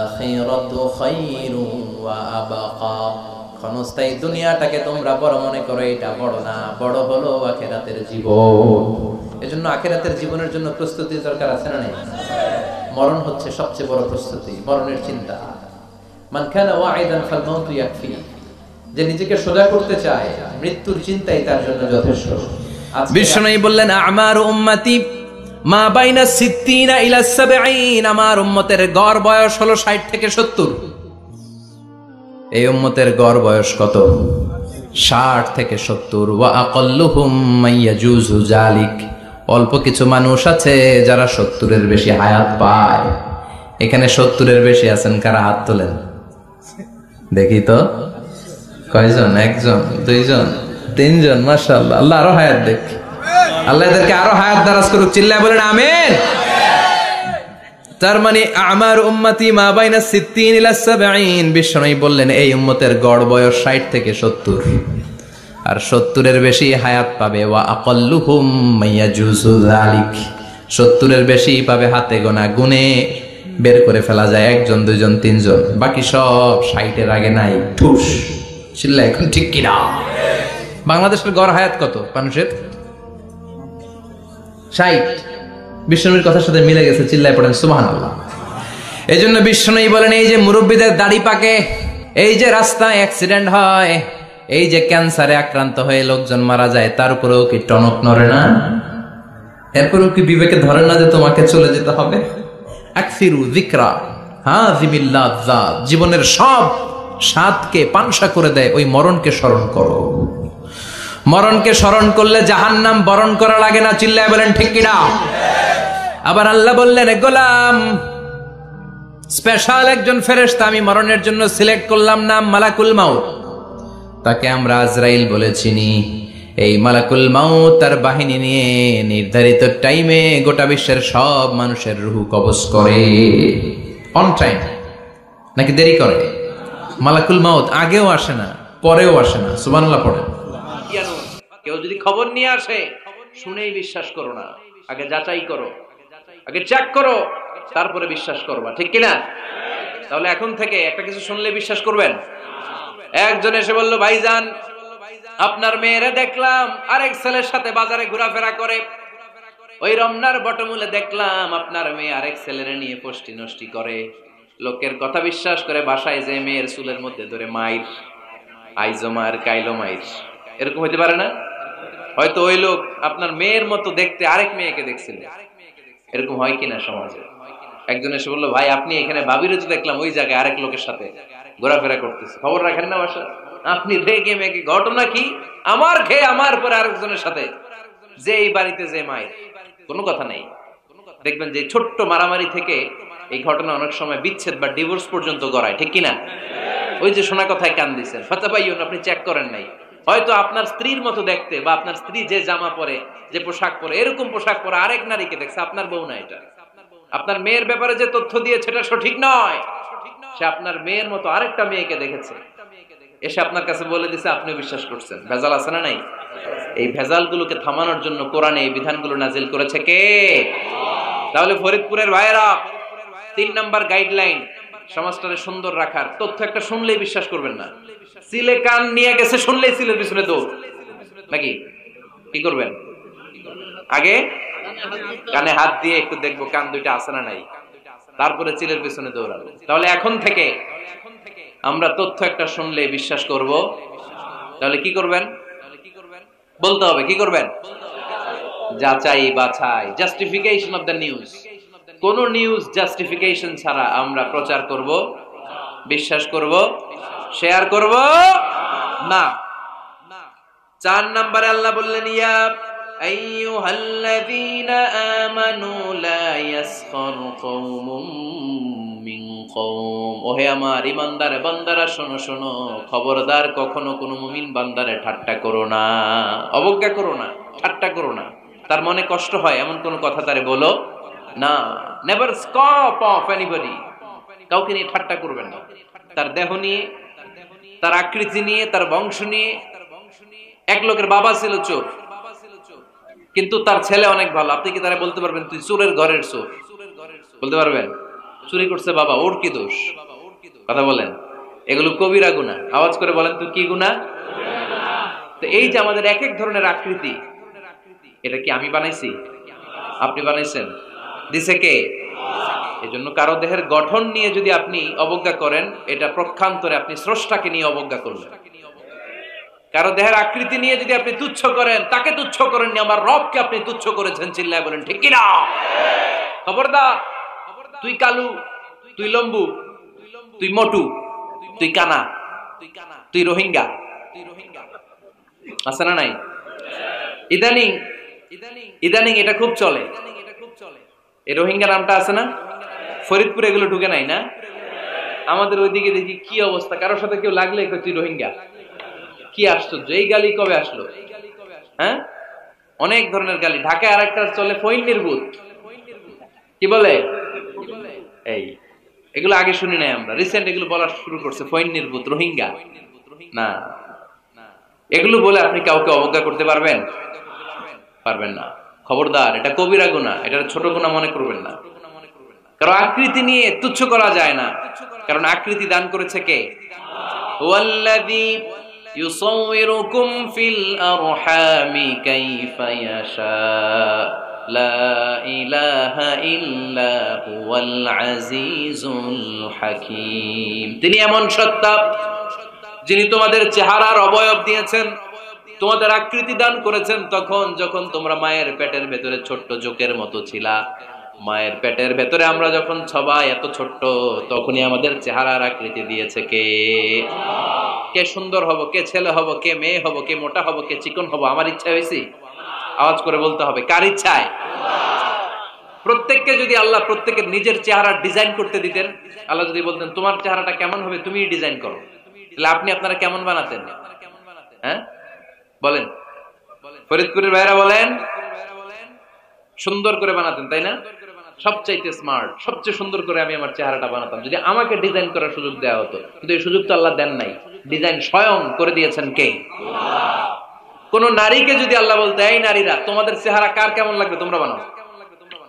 আখিরাতু খায়রুন ওয়া আবকা। ক্ষণস্থায়ী দুনিয়াটাকে তোমরা বড় মনে করো, এটা বড় না, বড় হলো আখিরাতের জীবন। এজন্য আখিরাতের জীবনের জন্য প্রস্তুতি দরকার, আছে না নাই? মরণ হচ্ছে সবচেয়ে বড় প্রস্তুতি, মরণের চিন্তা। মান কানা ওয়াইদান ফাল মাউতু ইয়াকফি, যে নিজেকে সোজা করতে চায় মৃত্যুর চিন্তাই তার জন্য যথেষ্ট। বিশ্বনবী বললেন আমারু উম্মতি মা বাইনা 60 ইলা 70, আমার উম্মতের গড় বয়স হলো 60 থেকে 70। এই উম্মতের গড় বয়স কত? 60 থেকে 70। ওয়া আকাল্লুহুম মাইয়াজুজু জালিক, অল্প কিছু মানুষ আছে যারা 70-এর বেশি হায়াত পায়। এখানে 70-এর বেশি আছেন কারা? হাত তোলেন দেখি তো। কয়জন? একজন, দুইজন, তিনজন। মাশাআল্লাহ, আল্লাহ আরো হায়াত দেখ, আল্লাহ এদেরকে আরো হায়াত দারাজ করুক। চিল্লায় বলেন আমিন। তার মানে আমার উম্মতি মা বাইনা 60 ইলা 70। বিশ্বনবী বললেন এই উম্মতের গড় বয়স 60 থেকে 70, আর 70-এর বেশি হায়াত পাবে। ওয়া আকাল্লুহুম মাইয়াজুজু যালিক, 70-এর বেশি পাবে হাতে গোনা, গুনে বের করে ফেলা যায়, একজন, দুইজন, তিনজন, বাকি সব 60-এর আগে নাই। ঠুস চিল্লা এখন ঠিক কিনা? বাংলাদেশের গড় হায়াত কত মানুষের? 60। বিশ্বনবীর কথার সাথে মিলে গেছে। চিল্লায় পড়েন সুবহানাল্লাহ। এই জন্য বিশ্বনবী বলেন, এই যে মুরব্বীদের দাড়ি পাকে, এই যে রাস্তায় অ্যাক্সিডেন্ট হয়, এই যে ক্যান্সারে আক্রান্ত হয়ে লোকজন মারা যায়, তার উপরেও কি টনক নড়ে না? এরপরেও কি বিবেকে ধরে না যে তোমাকে চলে যেতে হবে? আকসিরু যিকরা হাযিমিল লাযযাত, জীবনের সব স্বাদকে পানসা করে দেয় ওই মরণকে স্মরণ করো। মরণকে স্মরণ করলে জাহান্নাম বরণ করা লাগে না। চিল্লায় বলেন ঠিক কিনা? আবার আল্লাহ বললেন, গোলাম, স্পেশাল একজন ফেরেশতা আমি মরণের জন্য সিলেক্ট করলাম, নাম মালাকুল মাউত। তাকে আমরা আজরাইল বলে চিনি। এই মালাকুল মাউত তার বাহিনী নিয়ে নির্ধারিত টাইমে গোটা বিশ্বের সব মানুষের রুহ কবজ করে। অন টাইম নাকি দেরি করে? মালাকুল মাউত আগেও আসে না, পরেও আসে না। সুবহানাল্লাহ পড়েন। কেউ যদি খবর নিয়ে আসে, শুনেই বিশ্বাস করো না, আগে যাচাই করো, আগে চেক করো, তারপরে বিশ্বাস করবা, ঠিক কিনা? তাহলে এখন থেকে একটা কিছু শুনলে বিশ্বাস করবেন। একজন এসে বলল, ভাইজান, আপনার মেয়েরা দেখলাম আরেক ছেলের সাথে বাজারে ঘোরাফেরা করে, ওই রমনার বটমূলে দেখলাম আপনার মেয়ে আরেক ছেলের নিয়ে পষ্টি নষ্টি করে। লোকের কথা বিশ্বাস করে বাসায় যে মেয়ের চুলের মধ্যে ধরে মাইর, আইজো মার কাইলো মাইর। এরকম হইতে পারে না? হয়তো ওই লোক আপনার মেয়ের মতো দেখতে আরেক মেয়েকে দেখছিল। এরকম হয় কিনা সমাজে? একজন এসে বললো, ভাই, আপনি এখানে ভাবিরে তো দেখলাম ওই জায়গায় আরেক লোকের সাথে ঘোরাফেরা করতেছে, খবর রাখেন না বাসা? আপনি রেগে মেগে, ঘটনা কি? আমার খেয়ে আমার পরে আরেকজনের সাথে, যে এই বাড়িতে যে মায়ের, কোনো কথা নেই। দেখবেন যে ছোট্ট মারামারি থেকে এই ঘটনা অনেক সময় বিচ্ছেদ বা ডিভোর্স পর্যন্ত গড়ায়, ঠিক কিনা? ওই যে শোনা কথায় কান দিচ্ছেন, ফাতাবাইয়ুন, আপনি চেক করেন নাই। হয়তো আপনার স্ত্রীর মতো দেখতে বা আপনার স্ত্রী যে জামা পরে, যে পোশাক পরে, এরকম পোশাক পরে আরেক নারীকে দেখছে, আপনার বউ না এটা। আপনার মেয়ের ব্যাপারে যে তথ্য দিয়েছে এটা সঠিক নয়, সে আপনার মেয়ের মতো আরেকটা মেয়েকে দেখেছে, এসে আপনার কাছে বলে দিছে, আপনি বিশ্বাস করছেন। ভেজাল আছে না নাই? এই ভেজালগুলোকে থামানোর জন্য কোরআনে এই বিধানগুলো নাজিল করেছে কে? তাহলে ফরিদপুরের ভাইয়েরা, 3 নাম্বার গাইডলাইন সমাজটাকে সুন্দর রাখার, তথ্য একটা শুনলেই বিশ্বাস করবেন না। সিলে কান নিয়ে গেছে, শুনলেই সিলের পিছনে দৌড়, নাকি? কি করবেন? আগে কানে হাত দিয়ে একটু দেখবো কান দুইটা আছে না নাই, তারপরে চিলের পিছনে দৌড়াবো। তাহলে এখন থেকে আমরা তথ্য একটা শুনলে বিশ্বাস করব। তাহলে কি করবেন? বলতে হবে কি করবেন? যাচাই বাছাই, জাস্টিফিকেশন অফ দ্য নিউজ। কোন নিউজ জাস্টিফিকেশন ছাড়া আমরা প্রচার করব, বিশ্বাস করব, শেয়ার করব না। 4 নম্বরে আল্লাহ বললেন, ইয়া আইয়ুহাল্লাযীনা আমানু লা ইয়াসখার কওমুম মিন কওম। ওহে আমার ঈমানদার বান্দারা, শোনো শোনো, খবরদার কখনো কোনো মুমিন বান্দারে ঠাট্টা করো না, অবজ্ঞা করো না, ঠাট্টা করো না। তার মনে কষ্ট হয় এমন কোন কথা তারে বলো না। নেভার স্কপ অফ এনিবডি, কাউকে নিয়ে ঠাট্টা করবেন না। তার দেহ নিয়ে, তার আকৃতি নিয়ে, তার বংশ নিয়ে। এক লোকের বাবা ছিল চোর, কিন্তু তার ছেলে অনেক ভালো। আপনি কি তারা বলতে পারবেন তুই চোরের ঘরের চোর? বলতে পারবেন? চুরি করছে বাবা, ওর কি দোষ? কথা বলেন। এগুলো কবিরা গুনাহ। আওয়াজ করে বলেন তো কি গুনাহ? তো এই যে আমাদের এক এক ধরনের আকৃতি, এটা কি আমি বানাইছি? আপনি বানাইছেন? দিছে কে? এজন্য কারো দেহের গঠন নিয়ে যদি আপনি অবজ্ঞা করেন, এটা প্রক্ষান্তরে আপনি স্রষ্টাকে নিয়ে অবজ্ঞা করলেন। কারো দেহের আকৃতি নিয়ে যদি আপনি তুচ্ছ করেন, তাকে তুচ্ছ করেননি, আমার রবকে আপনি তুচ্ছ করেছেন। চিল্লায় বলেন ঠিক কিনা? খবরদার, তুই কালু, তুই লম্বু, তুই মোটু, তুই কানা, তুই রোহিঙ্গা, আছে না নাই? ইদানিং ইদানিং এটা খুব চলে। এই রোহিঙ্গা নামটা আছে না? ফরিদপুরে এগুলো ঢুকে নাই না? আমাদের ওইদিকে দেখি কি অবস্থা, কারোর সাথে কেউ লাগলে তুই রোহিঙ্গা। কি আশ্চর্য, এই গালি কবে আসলো? হ্যাঁ, অনেক ধরনের গালি। ঢাকায় আরেকটা চলে ফইন নির্বুত, কি বলে? এই এগুলো আগে শুনি নাই আমরা, রিসেন্ট এগুলো বলা শুরু করছে। ফইন নির্বুত, রোহিঙ্গা না। এগুলো বলে আপনি কাউকে অবজ্ঞা করতে পারবেন? পারবেন না। খবরদার, এটা কবিরা গুনাহ, এটা ছোট গুনাহ মনে করবেন না। কারণ আকৃতি নিয়ে তুচ্ছ করা যায় না, কারণ আকৃতি দান করেছে কে? ওয়াল্লাযী ইউসাউইরুকুম ফিল আরহামি কাইফা ইয়াশা। লা ইলাহা ইল্লা হুয়াল আজিজুল হাকীম। তিনি এমন সত্তা যিনি তোমাদের চেহারার অবয়ব দিয়েছেন, তোমাদের আকৃতি দান করেছেন তখন যখন তোমরা মায়ের পেটের ভেতরে ছোট্ট জোকের মতো ছিলা। মায়ের পেটের ভেতরে আমরা যখন সবাই এত ছোট্ট, তখনই আমাদের চেহারার আকৃতি দিয়েছে কে? কে সুন্দর হব, কে ছেলে হব, কে মেয়ে হব, কে মোটা হব, কে চিকন হব? আমার ইচ্ছা হয়েছে? আওয়াজ করে বলতে হবে, কার ইচ্ছায়? প্রত্যেককে যদি আল্লাহ প্রত্যেকের নিজের চেহারা ডিজাইন করতে দিতেন, আল্লাহ যদি বলতেন তোমার চেহারাটা কেমন হবে তুমি ডিজাইন করো, তাহলে আপনি আপনারা কেমন বানাতেন? হ্যাঁ বলেন, ফরিদপুরের ভাইরা বলেন, সুন্দর করে বানাতেন তাই না? সবচাইতে স্মার্ট, সবচেয়ে সুন্দর করে আমি আমার চেহারাটা বানাতাম যদি আমাকে ডিজাইন করার সুযোগ দেওয়া হতো। কিন্তু এই সুযোগ তো আল্লাহ দেন নাই। ডিজাইন স্বয়ং করে দিয়েছেন কে? কোন নারীকে যদি আল্লাহ বলতে এই নারীরা তোমাদের চেহারা কার কেমন লাগবে তোমরা বানাও,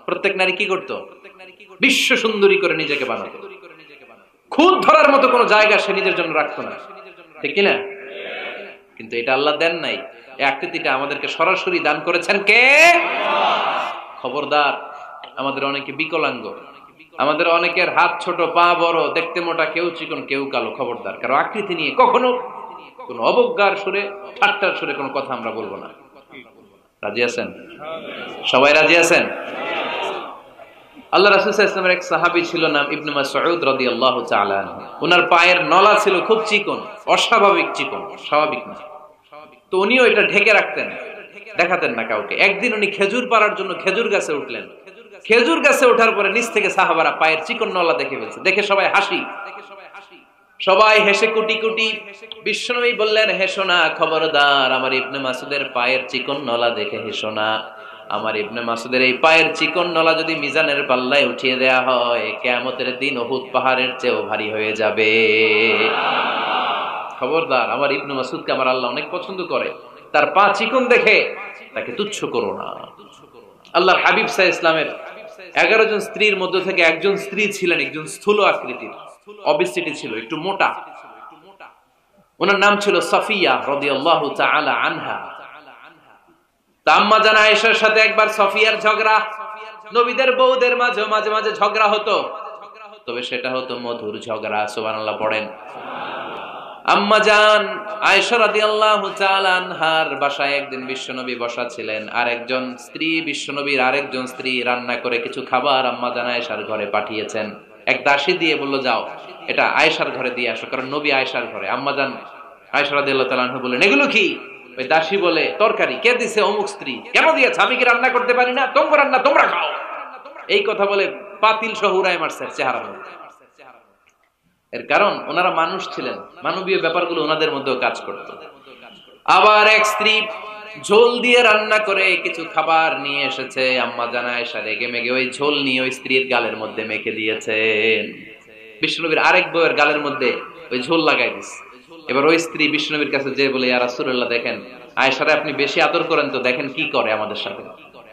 প্রত্যেক নারী কি করতো? বিশ্ব সুন্দরী করে নিজেকে বানাতো। খুদ ধরার মতো কোনো জায়গা সে নিজের জন্য রাখতো না, ঠিক কিনা? কিন্তু এটা আল্লাহ দেন নাই। এই আকৃতিটা আমাদেরকে সরাসরি দান করেছেন কে? খবরদার, আমাদের অনেকে বিকলাঙ্গ, আমাদের অনেকের হাত ছোট, পা বড়, দেখতে মোটা, কেউ চিকন কেউ কালো। খবরদার, কারো আকৃতি নিয়ে কখনো কোন অবজ্ঞার সুরে, ঠাট্টার সুরে কোনো কথা আমরা বলবো না। রাজি আছেন? সবাই রাজি আছেন? আল্লাহ রাসূল সাল্লাল্লাহু আলাইহি ওয়াসাল্লামের এক সাহাবী ছিল, নাম ইবনে মাসউদ রাদিয়াল্লাহু তাআলা আনহু। ওনার পায়ের নলা ছিল খুব চিকন, অস্বাভাবিক চিকন, স্বাভাবিক না। তো উনিও এটা ঢেকে রাখতেন, দেখাতেন না কাউকে। একদিন উনি খেজুর পাড়ার জন্য খেজুর গাছে উঠলেন। খেজুর গাছে ওঠার পরে নিচ থেকে সাহাবারা পায়ের চিকন নলা দেখে ফেলছে। দেখে সবাই হাসি, সবাই হেসে কুটি কুটি। বিশ্বনবী বললেন, হেসো না, খবরদার, আমার ইবনে মাসউদের পায়ের চিকন নলা দেখে হেসো না। আমার ইবনে মাসউদের এই পায়ের চিকন নলা যদি মিজানের পাল্লায় উঠিয়ে দেয়া হয়, কিয়ামতের দিন উহুদ পাহাড়ের চেয়েও ভারী হয়ে যাবে। খবরদার, আমার ইবনে মাসউদকে আমার আল্লাহ অনেক পছন্দ করে, তার পা চিকন দেখে তাকে তুচ্ছ করো না। আল্লাহর হাবিব সাল্লাল্লাহু আলাইহি ওয়াসাল্লামের 11 জন স্ত্রীর মধ্যে থেকে একজন স্ত্রী ছিলেন একজন স্থূল আকৃতির, অবিসিটি ছিল, একটু মোটা। ওনার নাম ছিল সাফিয়া রাদিয়াল্লাহু তাআলা আনহা। আম্মা জান আয়েশার সাথে একবার সাফিয়ার ঝগড়া। নবীদের বউদের মাঝে মাঝে মাঝে ঝগড়া হতো, তবে সেটা হতো মধুর ঝগড়া। সুবহানাল্লাহ পড়েন। আম্মা জান আয়েশা রাদিয়াল্লাহু তাআলা আনহার বাসায় একদিন বিশ্বনবী বসা ছিলেন, আর একজন স্ত্রী, বিশ্বনবীর আরেকজন স্ত্রী রান্না করে কিছু খাবার আম্মা জান আয়েশার ঘরে পাঠিয়েছেন। এক দাসী দিয়ে বলল, যাও এটা আয়েশার ঘরে দিয়ে আসো, কারণ নবী আয়েশার ঘরে। আম্মা জান আয়েশা রাদিয়াল্লাহু তাআলা আনহা বললেন, এগুলো কি? ওই দাসী বলে, তরকারি। কে দিছে? অমুক স্ত্রী। কেন দিয়েছে? আমি কি রান্না করতে পারি না? তোমরা রান্না তোমরা খাও। এই কথা বলে পাতিল সহ উড়ায় মারছে চেহারা। এর কারণ ওনারা মানুষ ছিলেন, মানবীয় ব্যাপারগুলো ওনাদের মধ্যেও কাজ করত। আবার এক স্ত্রী ঝোল দিয়ে রান্না করে কিছু খাবার নিয়ে এসেছে। আম্মা জান আয়েশা রেগে মেগে ওই ঝোল নিয়ে ওই স্ত্রীর গালের মধ্যে মেখে দিয়েছেন। বিশ্বনবীর আরেক বউয়ের গালের মধ্যে ওই ঝোল লাগাই দিয়েছে। এবার ওই স্ত্রী বিশ্বনবীর কাছে যে বলে, ইয়া রাসূলুল্লাহ, দেখেন আয়েশারে আপনি বেশি আদর করেন তো, দেখেন কি করে আমাদের সাথে।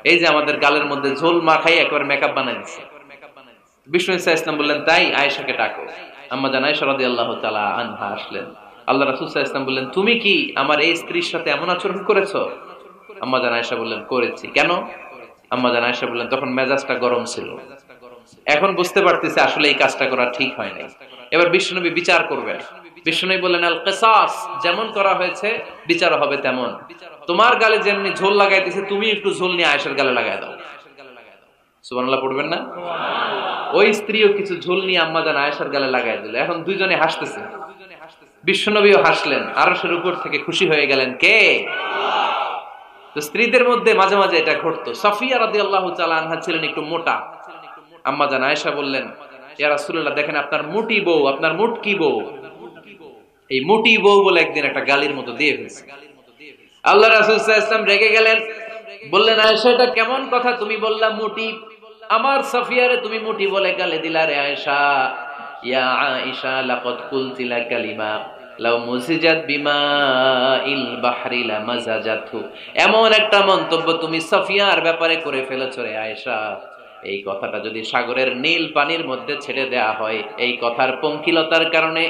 এই যে আমাদের গালের মধ্যে ঝোল মাখাই একবার মেকআপ বানাই দিচ্ছে। বিষ্ণু ইসা ইসলাম বললেন, তাই আয়েশাকে ডাকো। আম্মা জান আয়েশা রাদিয়াল্লাহু তাআলা আনহা আসলেন। আল্লাহ রাসূল সাল্লাল্লাহু আলাইহি ওয়াসাল্লাম বললেন, তুমি কি আমার এই স্ত্রীর সাথে এমন আচরণ করেছো? আম্মা জান আয়েশা বললেন, করেছি। কেন? আম্মা জান আয়েশা বললেন, তখন মেজাজটা গরম ছিল, এখন বুঝতে পারতেছি আসলে এই কাজটা করা ঠিক হয় নাই। এবার বিশ্বনবী বিচার করবেন। বিশ্বনবী বললেন, আল কিসাস, যেমন করা হয়েছে বিচার হবে তেমন। তোমার গালে যেমনি ঝোল লাগাইতেছে, তুমি একটু ঝোল নিয়ে আয়েশার গালে লাগাই দাও। সুবহানাল্লাহ পড়বেন না? ওই স্ত্রীও কিছু ঝোল নিয়ে আম্মা জান আয়েশার গালে লাগাই দিল। এখন দুইজনে হাসতেছে, বিশ্বনবীও হাসলেন, আরশের উপর থেকে খুশি হয়ে গেলেন কে? তো স্ত্রীদের মধ্যে মাঝে মাঝে এটা ঘটতো। সাফিয়া রাদিয়াল্লাহু তাআলা আনহা ছিলেন একটু মোটা। আম্মা জান আয়েশা বললেন, ইয়া রাসূলুল্লাহ, দেখেন আপনার মোটি বউ, আপনার মুটকি বউ। এই মোটি বউ বলে একদিন একটা গালির মতো দিয়ে ফেলছে। আল্লাহ রাসূল সাল্লাল্লাহু আলাইহি ওয়াসাল্লাম রেগে গেলেন, বললেন, আয়েশা এটা কেমন কথা তুমি বললা মোটি? আমার সাফিয়ারে তুমি মোটি বলে গালি দিলা রে আয়েশা। ইয়া আয়েশা, লাকাদ কুলতি লা কালিমা লাউ মুজিজাত বিমাইল বাহরি লামাজাজাতহু। এমন একটা মন্তব্য তুমি সাফিয়ার ব্যাপারে করে ফেলেছো রে আয়েশা, এই কথাটা যদি সাগরের নীল পানির মধ্যে ছেড়ে দেয়া হয়, এই কথার পঙ্কিলতার কারণে,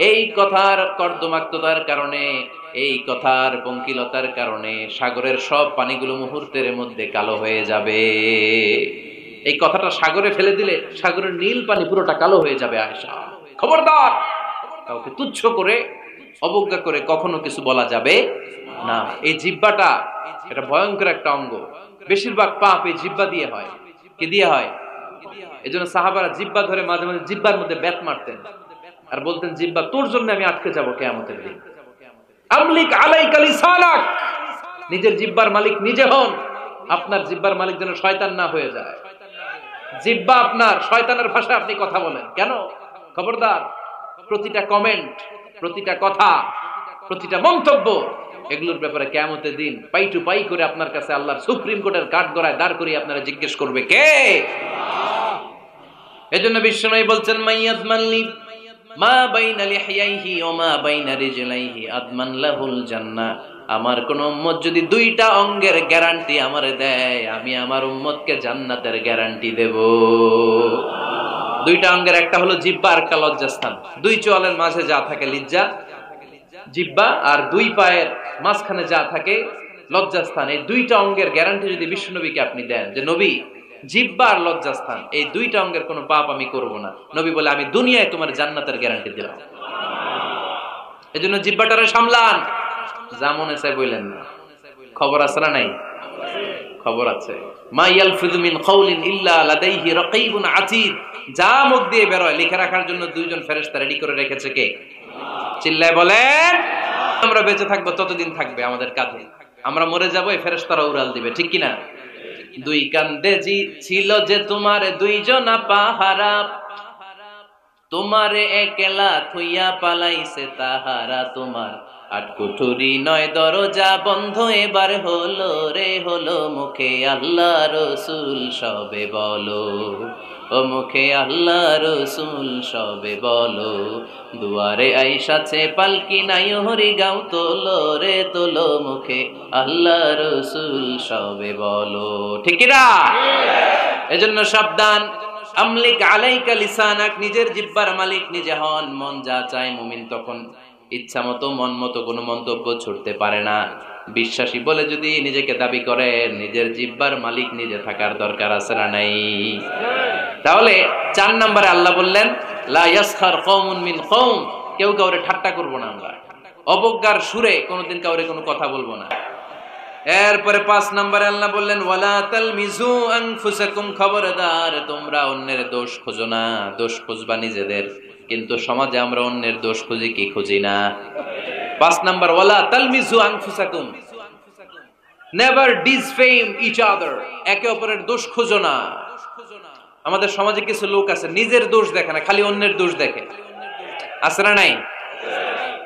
এই কথার কর্দমাক্ততার কারণে এই কথার পঙ্কিলতার কারণে সাগরের সব পানিগুলো মুহূর্তের মধ্যে কালো হয়ে যাবে। এই কথাটা সাগরে ফেলে দিলে সাগরের নীল পানি পুরোটা কালো হয়ে যাবে। আয়েশা, খবরদার, কাউকে তুচ্ছ করে অবজ্ঞা করে কখনো কিছু বলা যাবে না। এই জিহ্বাটা এটা ভয়ঙ্কর একটা অঙ্গ। বেশিরভাগ পাপ এই জিহ্বা দিয়ে হয়। কি দিয়ে হয়? এজন্য সাহাবারা জিহ্বা ধরে মাঝে মাঝে জিহ্বার মধ্যে ব্যাট মারতেন আর বলতেন, জিহ্বা তোর জন্য আমি আটকে যাব কিয়ামতের দিন। আমলিক আলাইকা লিসানাক, নিজের জিহ্বার মালিক নিজে হন। আপনার জিহ্বার মালিক যেন শয়তান না হয়ে যায়। জিহ্বা আপনার, শয়তানের ভাষায় আপনি কথা বলেন কেন? খবরদার, প্রতিটা কমেন্ট, প্রতিটা কথা, প্রতিটা মন্তব্য, এগুলোর ব্যাপারে কিয়ামতের দিন পাই টু পাই করে আপনার কাছে আল্লাহর সুপ্রিম কোর্টের কাঠগড়ায় দাঁড় করিয়ে আপনারা জিজ্ঞেস করবে কে? এজন্য বিশ্বনবী বলছেন, মাইয়াদমানলি মা বাইনা লিহইয়াইহি ওয়া মা বাইনা রিজলাইহি আদমান লাহুল জান্নাহ। আমার কোন উম্মত যদি দুইটা অঙ্গের গ্যারান্টি আমারে দেয়, আমি আমার উম্মতকে জান্নাতের গ্যারান্টি দেব। দুইটা অঙ্গের, একটা হলো জিহ্বা আর একটা লজ্জাস্থান। দুই চোয়ালের মাঝে যা থাকে লিজ্জা, জিহ্বা, আর দুই পায়ের মাঝখানে যা থাকে লজ্জাস্থান। এই দুইটা অঙ্গের গ্যারান্টি যদি বিশ্বনবীকে আপনি দেন যে নবী, জিহ্বা আর লজ্জাস্থান এই দুইটা অঙ্গের কোনো পাপ আমি করব না, নবী বলে আমি দুনিয়ায় তোমার জান্নাতের গ্যারান্টি দিলাম। এজন্য জিহ্বাটারে সামলান, যা মনে চায় বললেন না। খবর আছে না নাই? খবর আছে। মা ইয়ালফিযু মিন কাওলিন ইল্লা লাদাইহি রাকীবুন আতীদ। যা মুখ দিয়ে বের হয় লিখে রাখার জন্য দুইজন ফেরেশতা রেডি করে রেখেছে কে? চিল্লায় বলেন। আমরা বেঁচে থাকবো ততদিন থাকবে আমাদের কাঁধে, আমরা মরে যাবো এই ফেরেশতারা উড়াল দিবে, ঠিক কিনা? দুই কান্দে ছিল যে তোমার দুইজনা পাহারা, তোমারে একলা থইয়া পালাইছে তাহারা। তোমার আটকুঠুরি নয় দরজা বন্ধ এবার হলো রে হলো, মুখে আল্লাহ রসুল সবে বলো, ও মুখে আল্লাহ রসুল সবে বলো। দুয়ারে আইসাছে পালকি নাই হরি গাও তোলো রে তোলো, মুখে আল্লাহ রসুল সবে বলো, ঠিক না? এজন্য সাবধান। আমলিক আলাইকা লিসানাক, নিজের জিহ্বার মালিক নিজে হন। মন যা চায় মুমিন তখন ইচ্ছা মতো মন মতো কোনো মন্তব্য ছুটতে পারে না। বিশ্বাসী বলে যদি নিজেকে দাবি করে, নিজের জিহ্বার মালিক নিজে থাকার দরকার আছে না নাই? তাহলে 4 নম্বরে আল্লাহ বললেন, লা ইয়াসখার কওমুন মিন কওম, কেউ কাউরে ঠাট্টা করব না আমরা, অবজ্ঞার সুরে কোনোদিন কাউরে কোনো কথা বলবো না। এরপরে 5 নম্বরে আল্লাহ বললেন, ওয়ালা তালমিজু আনফুসাকুম, খবরদার তোমরা অন্যের দোষ খোঁজো না। দোষ খুঁজবা নিজেদের, কিন্তু সমাজে আমরা অন্যের দোষ খুঁজি কি খুঁজি না? 5 নাম্বার, ওয়ালা তালমিজু আনফুসাকুম, নেভার ডিসফেম ইচ আদার, একে অপরের দোষ খোঁজো না। আমাদের সমাজে কিছু লোক আছে নিজের দোষ দেখে না, খালি অন্যের দোষ দেখে, আছে না নাই?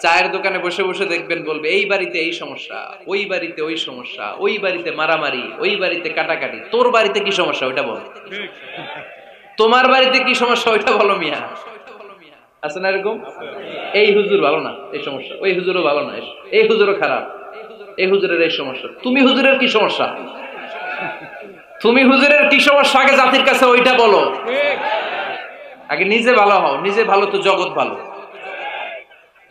চায়ের দোকানে বসে বসে দেখবেন বলবে, এই বাড়িতে এই সমস্যা, ওই বাড়িতে ওই সমস্যা, ওই বাড়িতে মারামারি, ওই বাড়িতে কাটাকাটি, তোর বাড়িতে কি সমস্যা ওইটা বল, তোমার বাড়িতে কি সমস্যা ওইটা বলো মিয়া। আছে না এরকম? এই হুজুর ভালো না, এই সমস্যা, ওই হুজুরও ভালো না, এই হুজুরও খারাপ, এই হুজুরের এই সমস্যা। তুমি হুজুরের কি সমস্যা? তুমি হুজুরের কি সমস্যা আগে জাতির কাছে ওইটা বলো। আগে নিজে ভালো হও, নিজে ভালো তো জগৎ ভালো।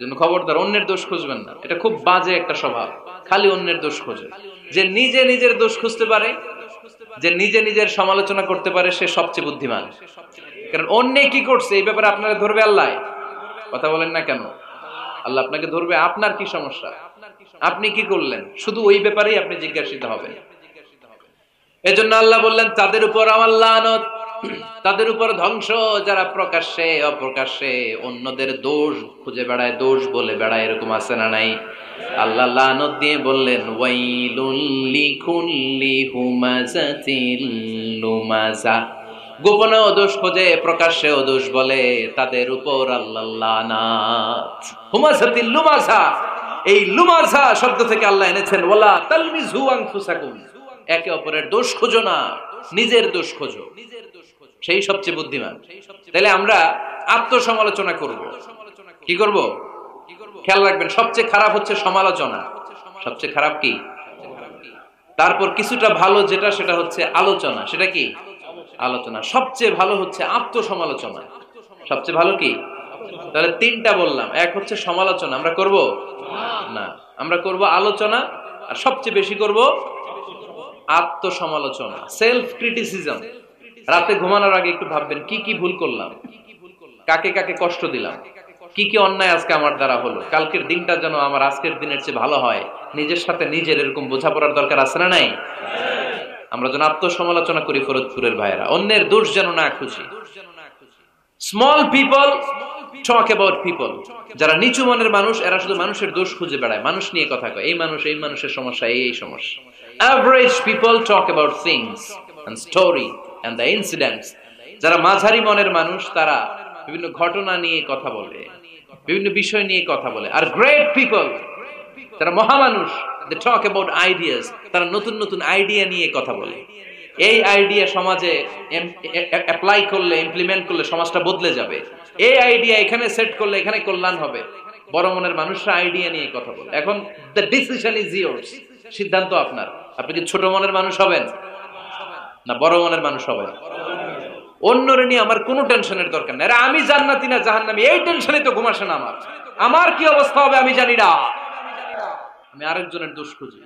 জন্য খবরদার অন্যের দোষ খুঁজবেন না, এটা খুব বাজে একটা স্বভাব, খালি অন্যের দোষ খোঁজে। যে নিজে নিজের দোষ খুঁজতে পারে, যে নিজে নিজের সমালোচনা করতে পারে, সে সবচেয়ে বুদ্ধিমান। কারণ অন্য কি করছে এই ব্যাপারে আপনারা ধরবে আল্লাহ। কথা বলেন না কেন? আল্লাহ আপনাকে ধরবে, আপনার কি সমস্যা, আপনি কি করলেন, শুধু ওই ব্যাপারেই আপনি জিজ্ঞাসিত হবেন। এজন্য আল্লাহ বললেন, তাদের উপর আমার লানত, তাদের উপর ধ্বংস, যারা প্রকাশ্যে অপ্রকাশ্যে অন্যদের দোষ খুঁজে বেড়ায়, দোষ বলে বেড়ায়, এরকম আছে না নাই? আল্লাহ লানত দিয়ে বললেন, ওয়াইলুল লিকুল্লি হুমাযাতিল লুমাযা, গোপনেও দোষ খোঁজে প্রকাশ্যেও দোষ বলে, তাদের উপর আল্লাহ লানাত। হুমাযাতিল লুমাযা, এই লুমাযা শব্দ থেকে আল্লাহ এনেছেন ওয়ালা তালমিজু আনফুসাকুম, একে অপরের দোষ খোঁজো না, নিজের দোষ খোঁজো, সেই সবচেয়ে বুদ্ধিমান। তাহলে আমরা আত্মসমালোচনা করব, কি করব? খেয়াল রাখবেন, সবচেয়ে খারাপ হচ্ছে সমালোচনা। সবচেয়ে খারাপ কি? তারপর কিছুটা ভালো যেটা, সেটা হচ্ছে আলোচনা। সেটা কি? আলোচনা। সবচেয়ে ভালো হচ্ছে আত্মসমালোচনা। সবচেয়ে ভালো কি? তাহলে 3টা বললাম। এক হচ্ছে সমালোচনা, আমরা করব না। আমরা করব আলোচনা, আর সবচেয়ে বেশি করব আত্মসমালোচনা, সেলফ ক্রিটিসিজম। রাতে ঘুমানোর আগে একটু ভাববেন কি কি ভুল করলাম, কাকে কাকে কষ্ট দিলাম, কি কি অন্যায় আজকে আমার দ্বারা হলো, কালকের দিনটা যেন আমার আজকের দিনের চেয়ে ভালো হয়। নিজের সাথে নিজের এরকম বোঝাপড়ার দরকার আছে না নাই? আমরা যেন আত্মসমালোচনা করি ফরিদপুরের ভাইয়েরা, অন্যের দোষ যেন না খুঁজি। Small people talk about people. যারা নিচু মনের মানুষ, এরা শুধু মানুষের দোষ খুঁজে বেড়ায়, মানুষ নিয়ে কথা কয়, এই মানুষের সমস্যা, এই সমস্যা। Average people talk about things and story and the incidents. যারা মাঝারি মনের মানুষ, তারা বিভিন্ন ঘটনা নিয়ে কথা বলে, বিভিন্ন বিষয় নিয়ে কথা বলে। আর গ্রেট পিপল, যারা মহামানুষ, দে টক অ্যাবাউট আইডিয়াস। তারা নতুন নতুন আইডিয়া নিয়ে কথা বলে। এই আইডিয়া সমাজে অ্যাপ্লাই করলে, ইমপ্লিমেন্ট করলে সমাজটা বদলে যাবে। এই আইডিয়া এখানে সেট করলে এখানে কল্যাণ হবে। বড় মনের মানুষরা আইডিয়া নিয়ে কথা বলে। এখন দ্য ডিসিশন ইজ ইয়োর্স, সিদ্ধান্ত আপনার। আপনি কি ছোট মনের মানুষ হবেন না বড় মনের মানুষ হবেন? অন্যরে নিয়ে আমার কোনো টেনশনের দরকার নেই। আমি জান্নাতি না জাহান্নামী, এই টেনশনে তো ঘুম আসে না আমার। আমার কি অবস্থা হবে আমি জানি না, আমি আরেকজনের দোষ খুঁজি।